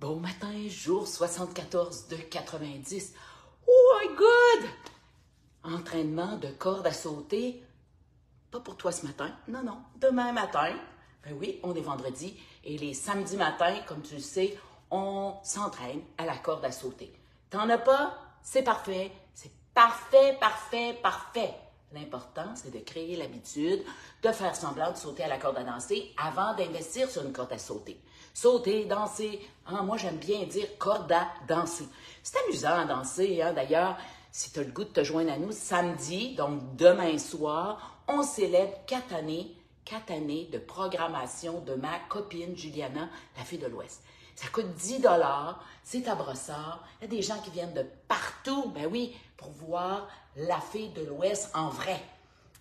Bon matin, jour 74 de 90. Oh my God! Entraînement de corde à sauter. Pas pour toi ce matin. Non, non. Demain matin. Ben oui, on est vendredi. Et les samedis matins, comme tu le sais, on s'entraîne à la corde à sauter. T'en as pas? C'est parfait. C'est parfait, parfait, parfait. L'important, c'est de créer l'habitude de faire semblant de sauter à la corde à danser avant d'investir sur une corde à sauter. Sauter, danser. Ah, moi, j'aime bien dire corde à danser. C'est amusant à danser, hein? D'ailleurs, si tu as le goût de te joindre à nous, samedi, donc demain soir, on célèbre 4 années de programmation de ma copine Juliana, la fille de l'Ouest. Ça coûte 10 $, c'est à Brossard. Il y a des gens qui viennent de partout, ben oui, pour voir la fille de l'Ouest en vrai.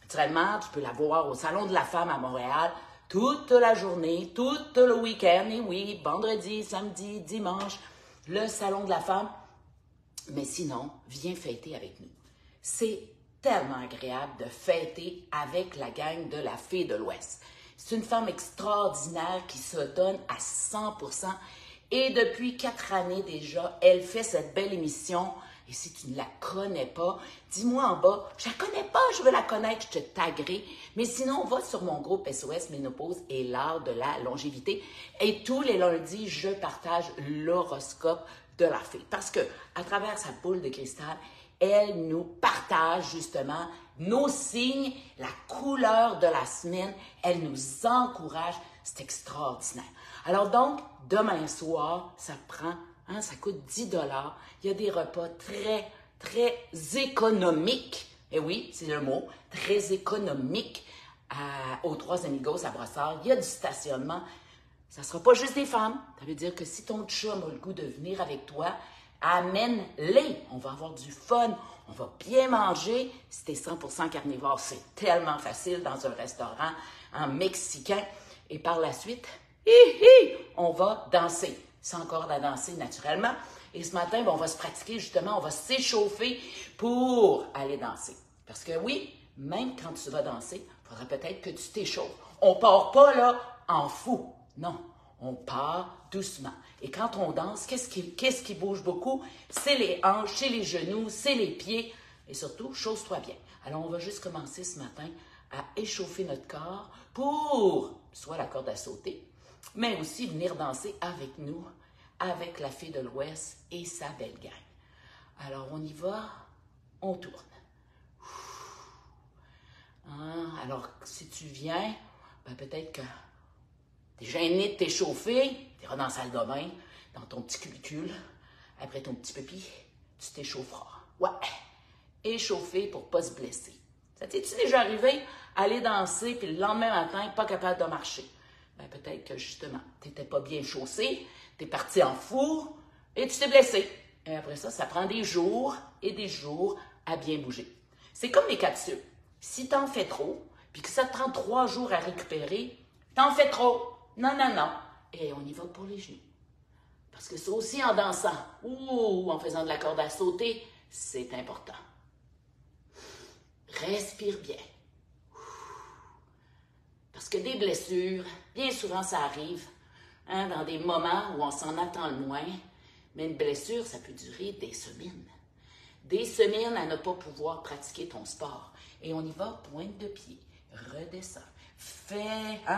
Naturellement, tu peux la voir au Salon de la Femme à Montréal toute la journée, tout le week-end. Et oui, vendredi, samedi, dimanche, le Salon de la Femme. Mais sinon, viens fêter avec nous. C'est tellement agréable de fêter avec la gang de la fille de l'Ouest. C'est une femme extraordinaire qui se donne à 100%. Et depuis 4 années déjà, elle fait cette belle émission. Et si tu ne la connais pas, dis-moi en bas, je la connais pas, je veux la connaître, je te taguerai. Mais sinon, va sur mon groupe SOS Ménopause et l'art de la longévité. Et tous les lundis, je partage l'horoscope de la fille. Parce que à travers sa boule de cristal, elle nous partage justement nos signes, la couleur de la semaine. Elle nous encourage. C'est extraordinaire. Alors donc, demain soir, ça coûte 10 $. Il y a des repas très, très économiques. Et oui, c'est le mot, très économique aux Trois Amigos à Brossard. Il y a du stationnement. Ça ne sera pas juste des femmes. Ça veut dire que si ton chum a le goût de venir avec toi, amène-les. On va avoir du fun. On va bien manger. Si tu es 100% carnivore, c'est tellement facile dans un restaurant mexicain. Et par la suite, on va danser. C'est encore à danser naturellement. Et ce matin, on va se pratiquer justement, on va s'échauffer pour aller danser. Parce que oui, même quand tu vas danser, il faudra peut-être que tu t'échauffes. On ne part pas là en fou. Non, on part doucement. Et quand on danse, qu'est-ce qui bouge beaucoup? C'est les hanches, c'est les genoux, c'est les pieds. Et surtout, chausse-toi bien. Alors, on va juste commencer ce matin à échauffer notre corps pour soit la corde à sauter, mais aussi venir danser avec nous, avec la fille de l'Ouest et sa belle gang. Alors, on y va, on tourne. Alors, si tu viens, ben peut-être que t'es gêné de t'échauffer, tu iras dans la salle de bain, dans ton petit cubicule, après ton petit pipi, tu t'échaufferas. Ouais, échauffer pour ne pas se blesser. Ça t'est-tu déjà arrivé aller danser, puis le lendemain matin, pas capable de marcher? Ben peut-être que justement, tu n'étais pas bien chaussé, tu es parti en fou et tu t'es blessé. Et après ça, ça prend des jours et des jours à bien bouger. C'est comme les capsules. Si tu en fais trop, puis que ça te prend 3 jours à récupérer, t'en fais trop. Non, non, non. Et on y va pour les genoux. Parce que ça aussi, en dansant ou en faisant de la corde à sauter, c'est important. Respire bien. Parce que des blessures, bien souvent, ça arrive dans des moments où on s'en attend le moins. Mais une blessure, ça peut durer des semaines. Des semaines à ne pas pouvoir pratiquer ton sport. Et on y va, pointe de pied, redescends.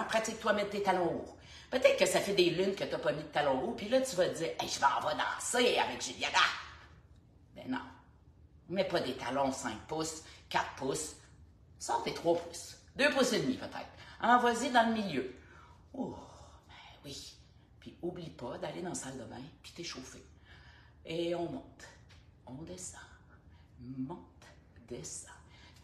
Pratique-toi mettre tes talons hauts. Peut-être que ça fait des lunes que tu n'as pas mis de talons hauts, puis là, tu vas te dire, hey, je m'en vais danser avec Juliana. Ben non. Mets pas des talons 5 pouces, 4 pouces. Sors tes 3 pouces. 2 pouces et demi, peut-être. Vas-y dans le milieu. Oh, ben oui. Puis oublie pas d'aller dans la salle de bain, puis t'échauffer. Et on monte. On descend. Monte, descend.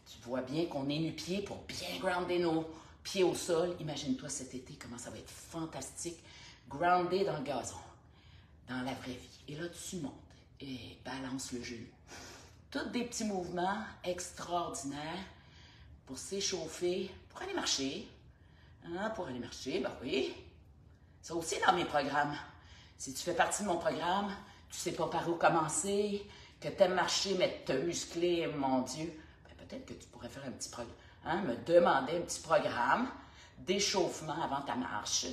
Tu vois bien qu'on est nu-pieds pour bien grounder nos pieds au sol. Imagine-toi cet été, comment ça va être fantastique. Groundé dans le gazon, dans la vraie vie. Et là, tu montes et balance le genou. Tous des petits mouvements extraordinaires pour s'échauffer, pour aller marcher. Pour aller marcher, ben oui. Ça aussi dans mes programmes. Si tu fais partie de mon programme, tu sais pas par où commencer, que tu aimes marcher, mais te muscler, mon Dieu, ben peut-être que tu pourrais faire un petit programme, me demander un petit programme d'échauffement avant ta marche.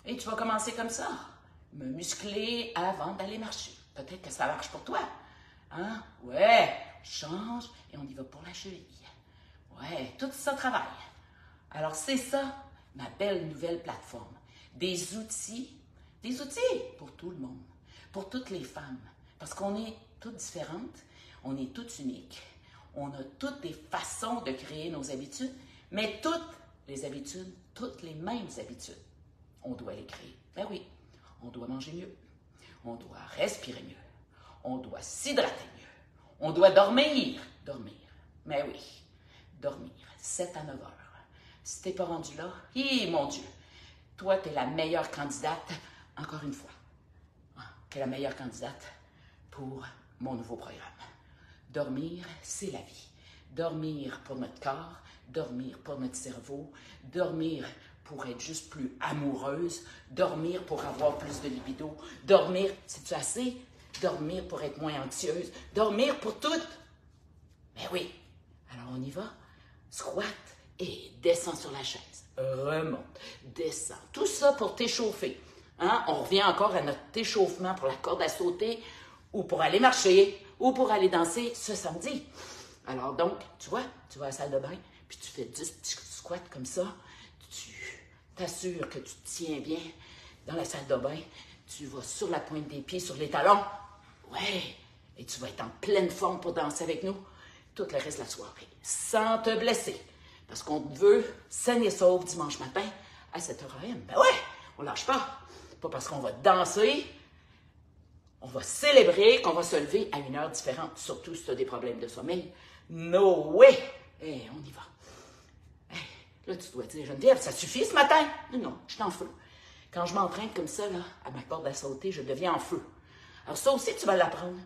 Et tu vas commencer comme ça. me muscler avant d'aller marcher. Peut-être que ça marche pour toi. Hein? Ouais, change et on y va pour la cheville. Ouais, tout ça travaille. Alors, c'est ça, ma belle nouvelle plateforme. Des outils pour tout le monde, pour toutes les femmes. Parce qu'on est toutes différentes, on est toutes uniques, on a toutes des façons de créer nos habitudes, mais toutes les habitudes, toutes les mêmes habitudes, on doit les créer. Ben oui, on doit manger mieux, on doit respirer mieux, on doit s'hydrater mieux, on doit dormir. Mais oui, dormir, 7 à 9 heures. Si t'es pas rendu là, mon Dieu, toi, t'es la meilleure candidate, encore une fois, t'es la meilleure candidate pour mon nouveau programme. Dormir, c'est la vie. Dormir pour notre corps, dormir pour notre cerveau, dormir pour être juste plus amoureuse, dormir pour avoir plus de libido, dormir, c'est-tu assez? Dormir pour être moins anxieuse, dormir pour tout. Ben oui, alors on y va. Squat et descends sur la chaise. Remonte, descends. Tout ça pour t'échauffer. Hein? On revient encore à notre échauffement pour la corde à sauter ou pour aller marcher ou pour aller danser ce samedi. Alors donc, tu vois, tu vas à la salle de bain, puis tu fais 10 petits squats comme ça. Tu t'assures que tu te tiens bien dans la salle de bain. Tu vas sur la pointe des pieds, sur les talons. Ouais, et tu vas être en pleine forme pour danser avec nous tout le reste de la soirée, sans te blesser. Parce qu'on veut sain et sauve dimanche matin à 7h AM. Ben ouais, on lâche pas. Pas parce qu'on va danser, on va célébrer qu'on va se lever à une heure différente, surtout si tu as des problèmes de sommeil. No way! Hey, on y va. Hey, là, tu dois dire, Geneviève, ça suffit ce matin? Non, je suis en feu. Quand je m'entraîne comme ça, là, à ma corde à sauter, je deviens en feu. Alors ça aussi, tu vas l'apprendre.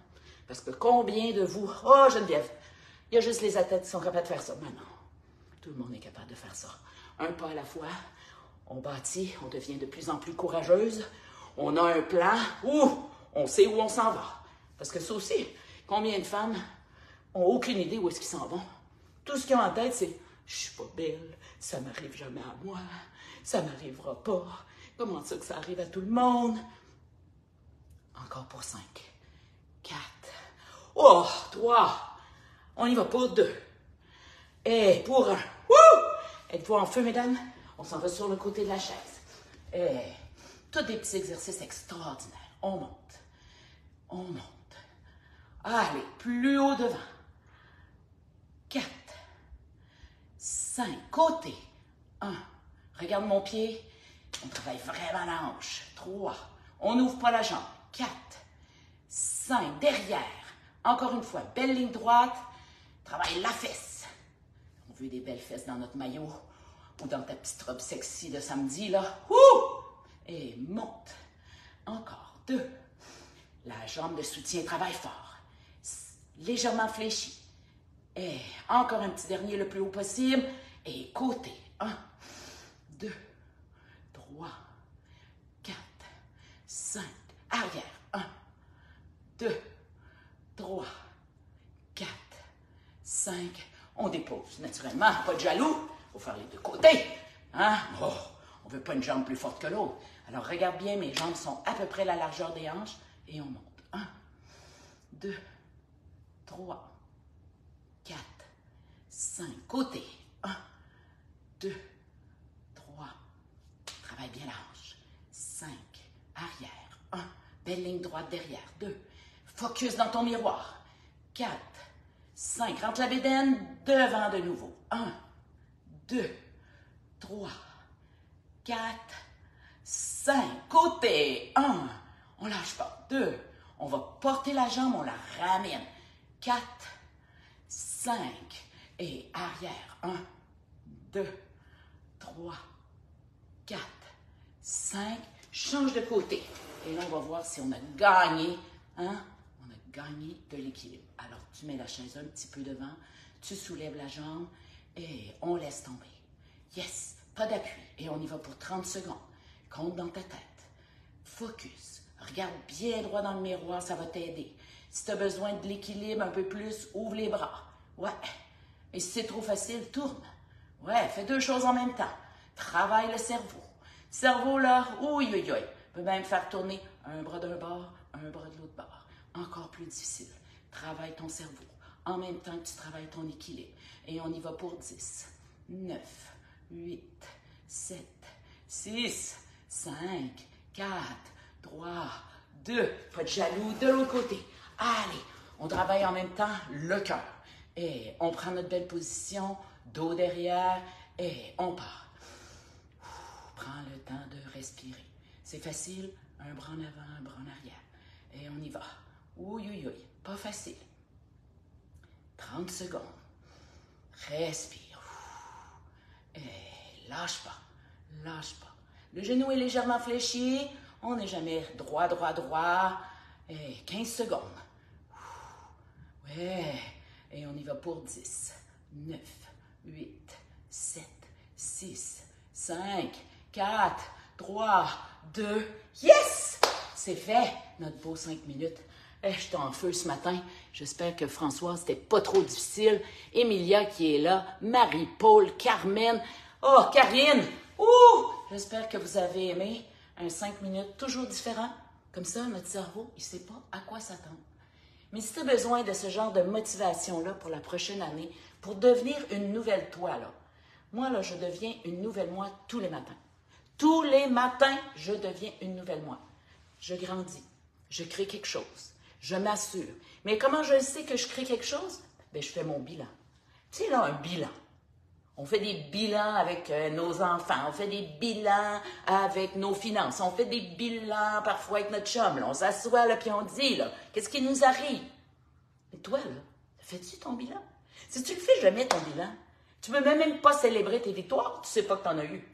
Parce que combien de vous... Oh, Geneviève, il y a juste les athlètes qui sont capables de faire ça. Mais non, tout le monde est capable de faire ça. Un pas à la fois, on bâtit, on devient de plus en plus courageuse. On a un plan, on sait où on s'en va. Parce que ça aussi, combien de femmes ont aucune idée où est-ce qu'ils s'en vont? Tout ce qu'ils ont en tête, c'est « Je suis pas belle, ça m'arrive jamais à moi, ça m'arrivera pas. Comment ça que ça arrive à tout le monde? » Encore pour 5, 4, 3, on y va pour 2, et pour 1. Êtes-vous en feu, mesdames? On s'en va sur le côté de la chaise. Et tous des petits exercices extraordinaires. On monte. Allez, plus haut devant. 4, 5, côté. 1, regarde mon pied. On travaille vraiment la hanche. 3, on n'ouvre pas la jambe. 4, 5, derrière. Encore une fois, belle ligne droite. Travaille la fesse. On veut des belles fesses dans notre maillot ou dans ta petite robe sexy de samedi, là. Et monte. Encore. 2. La jambe de soutien travaille fort. Légèrement fléchie. Et encore un petit dernier le plus haut possible. Et côté. 1, 2, 3, 4, 5. Arrière. 1, 2, 3, 4, 5. On dépose, naturellement. Pas de jaloux. Il faut faire les deux côtés. Hein? On ne veut pas une jambe plus forte que l'autre. Alors, regarde bien, mes jambes sont à peu près la largeur des hanches. Et on monte. 1, 2, 3, 4, 5. Côté. 1, 2, 3. Travaille bien la hanche. 5. Arrière. 1. Belle ligne droite derrière. 2. Focus dans ton miroir. 4, 5. Rentre la bédaine devant de nouveau. 1, 2, 3, 4, 5. Côté. 1. On lâche pas. 2. On va porter la jambe, on la ramène. 4, 5. Et arrière. 1, 2, 3, 4, 5. Change de côté. Et là, on va voir si on a gagné. Hein? On a gagné de l'équilibre. Alors, tu mets la chaise un petit peu devant. Tu soulèves la jambe et on laisse tomber. Yes! Pas d'appui. Et on y va pour 30 secondes. Compte dans ta tête. Focus. Regarde bien droit dans le miroir, ça va t'aider. Si tu as besoin de l'équilibre un peu plus, ouvre les bras. Ouais. Et si c'est trop facile, tourne. Ouais, fais 2 choses en même temps. Travaille le cerveau. Cerveau là, On peut même faire tourner un bras d'un bord, un bras de l'autre bord. Encore plus difficile. Travaille ton cerveau. En même temps que tu travailles ton équilibre. Et on y va pour 10, 9, 8, 7, 6, 5, 4, 3, 2. Pas de jaloux de l'autre côté. Allez, on travaille en même temps le cœur. Et on prend notre belle position, dos derrière, et on part. Prends le temps de respirer. C'est facile, un bras en avant, un bras en arrière. Et on y va. Oui, oui, oui, pas facile. 30 secondes. Respire. Et lâche pas, lâche pas. Le genou est légèrement fléchi. On n'est jamais droit, droit, droit. Et 15 secondes. Ouais. Et on y va pour 10, 9, 8, 7, 6, 5, 4, 3, 2. Yes! C'est fait, notre beau 5 minutes. J'étais en feu ce matin. J'espère que Françoise, c'était pas trop difficile. Emilia qui est là. Marie-Paul, Carmen. Oh, Karine! Ouh! J'espère que vous avez aimé un 5 minutes toujours différent. Comme ça, notre cerveau, il sait pas à quoi s'attendre. Mais si tu as besoin de ce genre de motivation-là pour la prochaine année, pour devenir une nouvelle toi, là, moi, là, je deviens une nouvelle moi tous les matins. Tous les matins, je deviens une nouvelle moi. Je grandis. Je crée quelque chose. Je m'assure. Mais comment je sais que je crée quelque chose? Bien, je fais mon bilan. Tu sais, là, un bilan. On fait des bilans avec nos enfants, on fait des bilans avec nos finances, on fait des bilans parfois avec notre chum. Là. On s'assoit là, puis on dit, là, qu'est-ce qui nous arrive? Et toi, là, fais-tu ton bilan? Si tu le fais jamais, ton bilan, tu ne peux même pas célébrer tes victoires, tu ne sais pas que tu en as eu.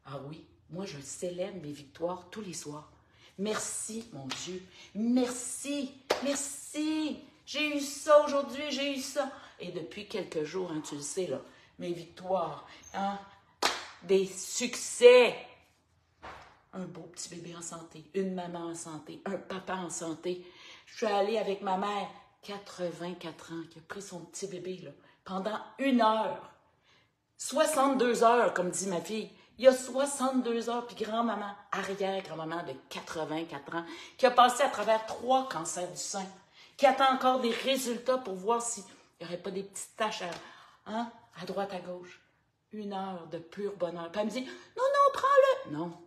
Ah oui, moi, je célèbre mes victoires tous les soirs. Merci, mon Dieu. Merci, merci. J'ai eu ça aujourd'hui, j'ai eu ça. Et depuis quelques jours, hein, tu le sais, là, mes victoires, hein, des succès. Un beau petit bébé en santé, une maman en santé, un papa en santé. Je suis allée avec ma mère, 84 ans, qui a pris son petit bébé là, pendant 1 heure. 62 heures, comme dit ma fille. Il y a 62 heures, puis grand-maman, arrière-grand-maman de 84 ans, qui a passé à travers 3 cancers du sein, qui attend encore des résultats pour voir s'il n'y aurait pas des petites taches à droite, à gauche. 1 heure de pur bonheur. Puis elle me dit, non, non, prends-le. Non,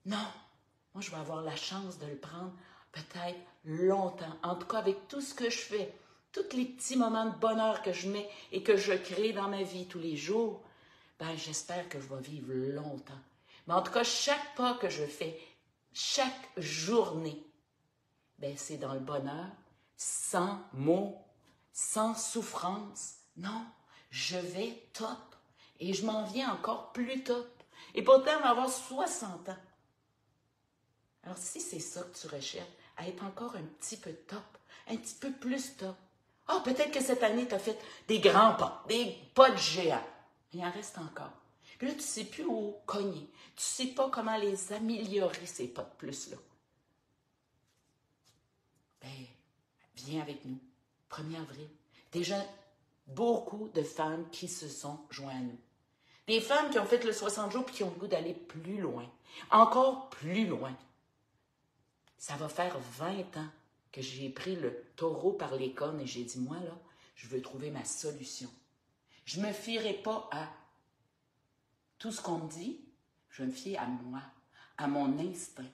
non. Moi, je vais avoir la chance de le prendre peut-être longtemps. En tout cas, avec tout ce que je fais, tous les petits moments de bonheur que je mets et que je crée dans ma vie tous les jours, ben, j'espère que je vais vivre longtemps. Mais en tout cas, chaque pas que je fais, chaque journée, ben, c'est dans le bonheur, sans mots, sans souffrance. Non, je vais top. Et je m'en viens encore plus top. Et pourtant, on va avoir 60 ans. Alors, si c'est ça que tu recherches, à être encore un petit peu top, un petit peu plus top. Ah, peut-être que cette année, tu as fait des grands pas, des pas de géant. Il en reste encore. Puis là, tu ne sais plus où cogner. Tu ne sais pas comment les améliorer, ces pas de plus-là. Ben, viens avec nous. 1er avril. Déjà, beaucoup de femmes qui se sont jointes à nous. Des femmes qui ont fait le 60 jours et qui ont le goût d'aller plus loin. Encore plus loin. Ça va faire 20 ans que j'ai pris le taureau par les cornes et j'ai dit, moi, là, je veux trouver ma solution. Je ne me fierai pas à tout ce qu'on me dit, je me fie à moi, à mon instinct.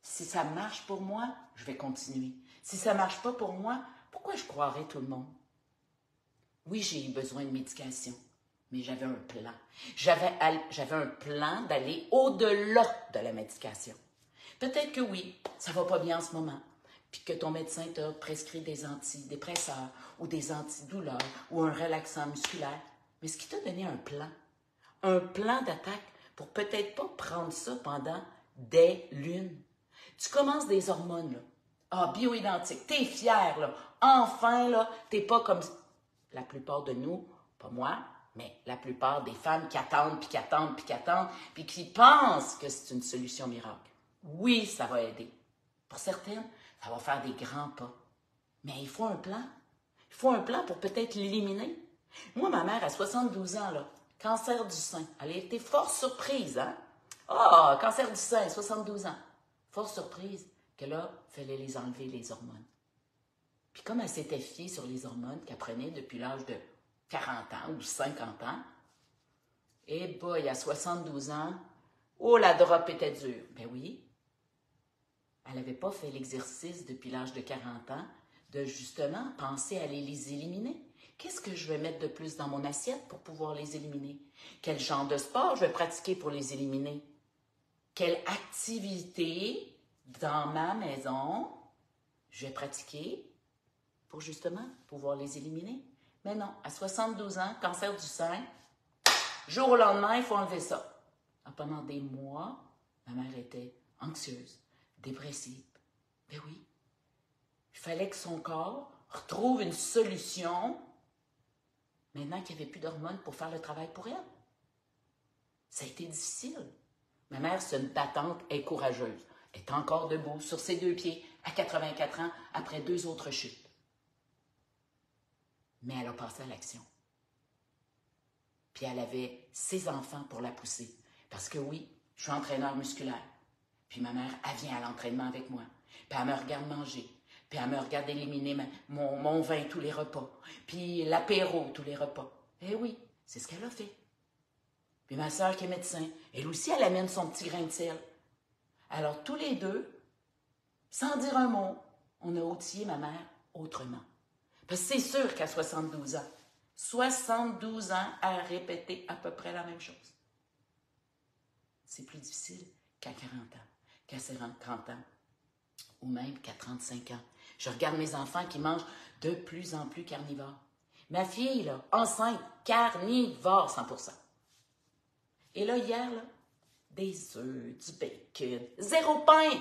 Si ça marche pour moi, je vais continuer. Si ça ne marche pas pour moi, pourquoi je croirais tout le monde? Oui, j'ai eu besoin de médication, mais j'avais un plan. J'avais un plan d'aller au-delà de la médication. Peut-être que oui, ça ne va pas bien en ce moment, puis que ton médecin t'a prescrit des antidépresseurs ou des antidouleurs ou un relaxant musculaire. Mais est-ce qu'il t'a donné un plan? Un plan d'attaque pour peut-être pas prendre ça pendant des lunes. Tu commences des hormones, là. Ah, bioidentiques. T'es fière, là. Enfin, là, t'es pas comme la plupart de nous, pas moi, mais la plupart des femmes qui attendent, puis qui attendent, puis qui attendent, puis qui pensent que c'est une solution miracle. Oui, ça va aider. Pour certaines, ça va faire des grands pas. Mais il faut un plan. Il faut un plan pour peut-être l'éliminer. Moi, ma mère, à 72 ans, là, cancer du sein. Elle a été fort surprise, hein? Ah, cancer du sein, 72 ans. Force surprise que là, il fallait les enlever, les hormones. Puis comme elle s'était fiée sur les hormones qu'elle prenait depuis l'âge de 40 ans ou 50 ans, et boy, à 72 ans, oh, la drop était dure. Ben oui, elle n'avait pas fait l'exercice depuis l'âge de 40 ans de justement penser à aller les éliminer. Qu'est-ce que je vais mettre de plus dans mon assiette pour pouvoir les éliminer? Quel genre de sport je vais pratiquer pour les éliminer? Quelle activité dans ma maison je vais pratiquer pour justement pouvoir les éliminer? Mais non, à 72 ans, cancer du sein, jour au lendemain, il faut enlever ça. Pendant des mois, ma mère était anxieuse, dépressive. Ben oui, il fallait que son corps retrouve une solution maintenant qu'il n'y avait plus d'hormones pour faire le travail pour elle. Ça a été difficile. Ma mère, c'est une battante et courageuse. Elle est encore debout sur ses 2 pieds à 84 ans après 2 autres chutes. Mais elle a passé à l'action. Puis elle avait ses enfants pour la pousser. Parce que oui, je suis entraîneur musculaire. Puis ma mère, elle vient à l'entraînement avec moi. Puis elle me regarde manger. Puis elle me regarde éliminer mon vin tous les repas. Puis l'apéro tous les repas. Eh oui, c'est ce qu'elle a fait. Puis ma sœur qui est médecin, elle aussi, elle amène son petit grain de sel. Alors tous les deux, sans dire un mot, on a outillé ma mère autrement. Parce que c'est sûr qu'à 72 ans à répéter à peu près la même chose. C'est plus difficile qu'à 40 ans, qu'à 50 ans, ou même qu'à 35 ans. Je regarde mes enfants qui mangent de plus en plus carnivores. Ma fille, là, enceinte, carnivore 100%. Et là, hier, là, des œufs, du bacon, zéro pain!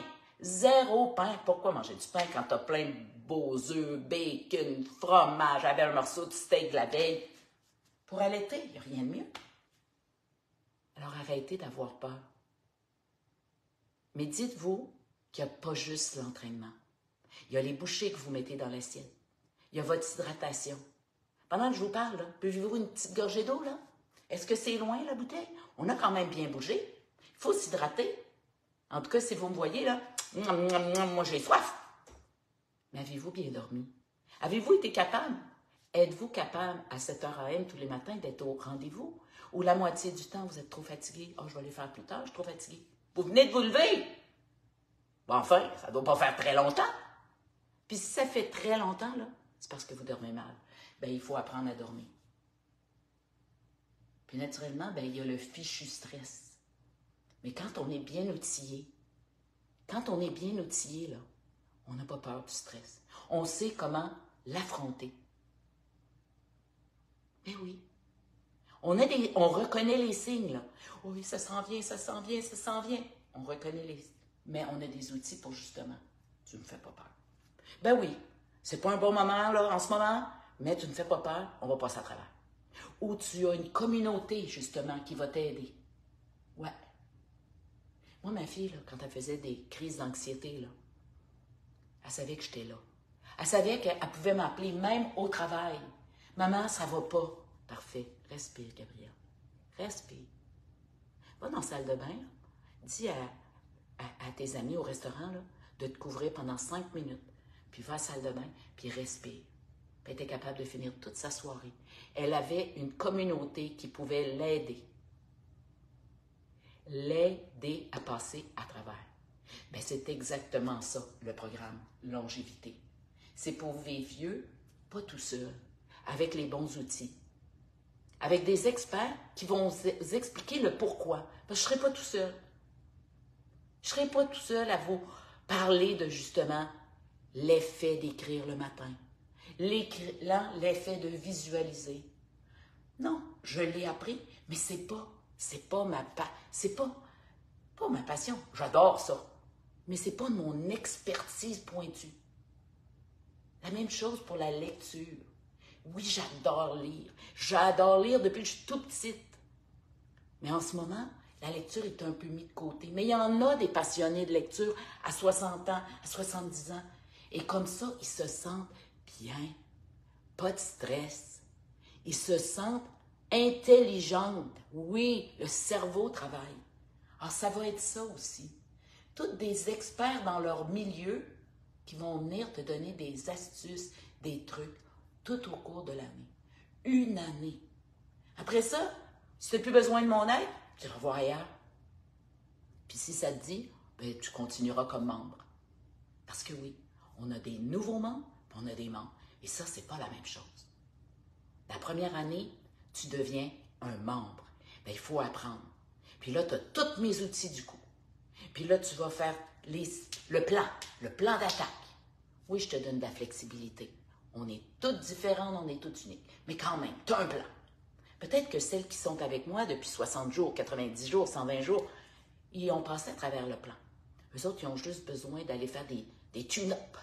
Zéro pain! Pourquoi manger du pain quand t'as plein de beaux œufs, bacon, fromage, j'avais un morceau de steak la veille? Pour allaiter, il n'y a rien de mieux. Alors arrêtez d'avoir peur. Mais dites-vous qu'il n'y a pas juste l'entraînement. Il y a les bouchées que vous mettez dans l'assiette. Il y a votre hydratation. Pendant que je vous parle, buvez-vous une petite gorgée d'eau, là? Est-ce que c'est loin, la bouteille? On a quand même bien bougé. Il faut s'hydrater. En tout cas, si vous me voyez, là, moi j'ai soif. Mais avez-vous bien dormi? Avez-vous été capable? Êtes-vous capable à 7h AM tous les matins d'être au rendez-vous? Ou la moitié du temps, vous êtes trop fatigué? Oh, je vais aller faire plus tard, je suis trop fatigué. Vous venez de vous lever? Bon, enfin, ça ne doit pas faire très longtemps. Puis si ça fait très longtemps, là, c'est parce que vous dormez mal. Bien, il faut apprendre à dormir. Puis naturellement, bien, il y a le fichu stress. Mais quand on est bien outillé, là, on n'a pas peur du stress. On sait comment l'affronter. Mais oui. On reconnaît les signes, là. Oui, ça s'en vient, ça s'en vient, ça s'en vient. On reconnaît les signes. Mais on a des outils pour justement, tu ne me fais pas peur. Ben oui, c'est pas un bon moment, là, en ce moment, mais tu ne fais pas peur, on va passer à travers. Ou tu as une communauté, justement, qui va t'aider. Ouais. Moi, ma fille, là, quand elle faisait des crises d'anxiété, là, elle savait que j'étais là. Elle savait qu'elle pouvait m'appeler même au travail. Maman, ça va pas. Parfait. Respire, Gabrielle. Respire. Va dans la salle de bain. Là. Dis à tes amis au restaurant là, de te couvrir pendant 5 minutes. Puis va à la salle de bain, puis respire. Puis elle était capable de finir toute sa soirée. Elle avait une communauté qui pouvait l'aider. L'aider à passer à travers. Bien, c'est exactement ça, le programme Longévité. C'est pour vivre vieux, pas tout seul, avec les bons outils. Avec des experts qui vont vous expliquer le pourquoi. Parce que je ne serai pas tout seul. Je ne serai pas tout seul à vous parler de justement l'effet d'écrire le matin. L'effet de visualiser. Non, je l'ai appris, mais c'est pas ma passion. J'adore ça. Mais c'est pas mon expertise pointue. La même chose pour la lecture. Oui, j'adore lire. J'adore lire depuis que je suis toute petite. Mais en ce moment, la lecture est un peu mise de côté. Mais il y en a des passionnés de lecture à 60 ans, à 70 ans. Et comme ça, ils se sentent bien. Pas de stress. Ils se sentent intelligentes. Oui, le cerveau travaille. Alors, ça va être ça aussi. Toutes des experts dans leur milieu qui vont venir te donner des astuces, des trucs, tout au cours de l'année. Une année. Après ça, si tu n'as plus besoin de mon aide, tu iras voir ailleurs. Puis si ça te dit, ben, tu continueras comme membre. Parce que oui, on a des nouveaux membres, puis on a des membres. Et ça, c'est pas la même chose. La première année, tu deviens un membre. Ben, il faut apprendre. Puis là, tu as tous mes outils du coup. Puis là, tu vas faire le plan d'attaque. Oui, je te donne de la flexibilité. On est toutes différentes, on est toutes uniques. Mais quand même, tu as un plan. Peut-être que celles qui sont avec moi depuis 60 jours, 90 jours, 120 jours, ils ont passé à travers le plan. Eux autres, ils ont juste besoin d'aller faire des tune-up.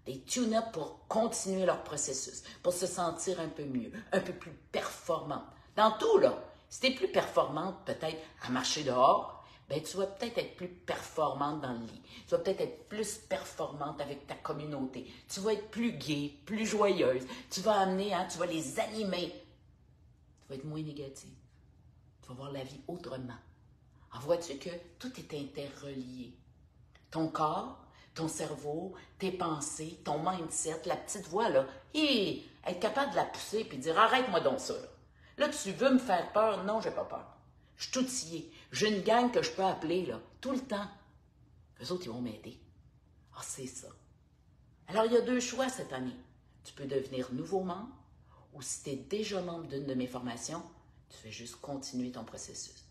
Des tune-up pour continuer leur processus, pour se sentir un peu mieux, un peu plus performante. Dans tout, là, si tu es plus performante peut-être à marcher dehors, ben, tu vas peut-être être plus performante dans le lit. Tu vas peut-être être plus performante avec ta communauté. Tu vas être plus gaie, plus joyeuse. Tu vas amener, tu vas les animer. Tu vas être moins négative. Tu vas voir la vie autrement. En vois-tu que tout est interrelié? Ton corps, ton cerveau, tes pensées, ton mindset, la petite voix, là, être capable de la pousser et dire « Arrête-moi donc ça. » Là, tu veux me faire peur? Non, j'ai pas peur. Je suis outillée. J'ai une gang que je peux appeler là, tout le temps. Eux autres, ils vont m'aider. Ah, c'est ça. Alors, il y a deux choix cette année. Tu peux devenir nouveau membre ou si tu es déjà membre d'une de mes formations, tu fais juste continuer ton processus.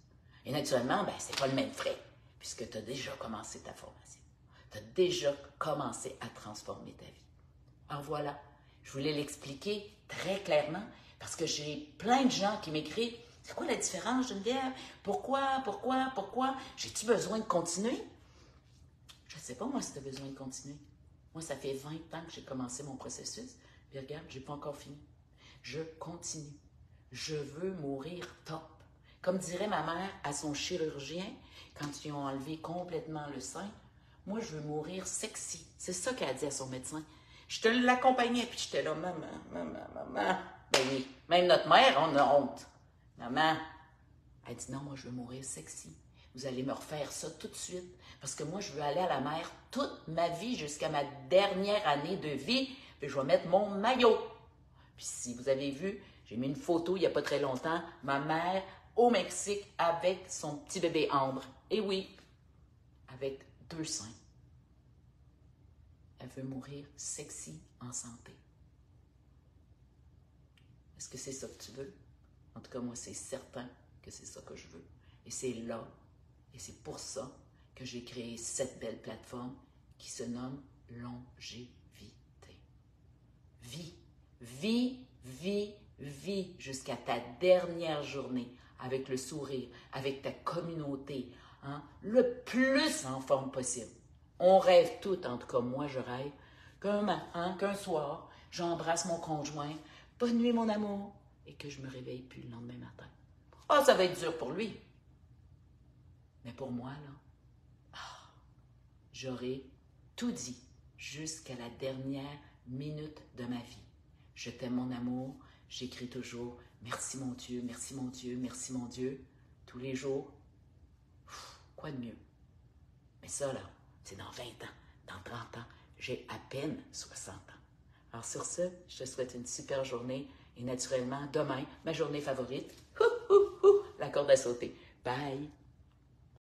Et naturellement, ben, ce n'est pas le même frais puisque tu as déjà commencé ta formation. Tu as déjà commencé à transformer ta vie. Alors voilà, je voulais l'expliquer très clairement parce que j'ai plein de gens qui m'écrivent « C'est quoi la différence, Geneviève? Pourquoi? J'ai-tu besoin de continuer? » Je ne sais pas, moi, si tu as besoin de continuer. Moi, ça fait 20 ans que j'ai commencé mon processus. Puis regarde, je n'ai pas encore fini. Je continue. Je veux mourir top. Comme dirait ma mère à son chirurgien, quand ils ont enlevé complètement le sein, moi, je veux mourir sexy. C'est ça qu'elle a dit à son médecin. Je te l'accompagnais, puis j'étais là, maman. Ben oui, même notre mère, on a honte. Maman, elle dit non, moi, je veux mourir sexy. Vous allez me refaire ça tout de suite, parce que moi, je veux aller à la mer toute ma vie, jusqu'à ma dernière année de vie, puis je vais mettre mon maillot. Puis si vous avez vu, j'ai mis une photo il n'y a pas très longtemps, ma mère au Mexique avec son petit bébé Ambre. Et oui, avec 2 seins. Elle veut mourir sexy en santé. Est-ce que c'est ça que tu veux? En tout cas, moi, c'est certain que c'est ça que je veux. Et c'est là, et c'est pour ça que j'ai créé cette belle plateforme qui se nomme Longévité. Vis jusqu'à ta dernière journée avec le sourire, avec ta communauté, le plus en forme possible. On rêve tout, en tout cas moi je rêve, qu'un matin, qu'un soir, j'embrasse mon conjoint, bonne nuit mon amour, et que je me réveille plus le lendemain matin. Ah, ça va être dur pour lui. Mais pour moi, là, j'aurai tout dit jusqu'à la dernière minute de ma vie. Je t'aime mon amour, j'écris toujours « Merci mon Dieu, merci mon Dieu, merci mon Dieu » tous les jours. Quoi de mieux? Mais ça, là, c'est dans 20 ans, dans 30 ans. J'ai à peine 60 ans. Alors sur ce, je te souhaite une super journée et naturellement, demain, ma journée favorite, la corde à sauter. Bye!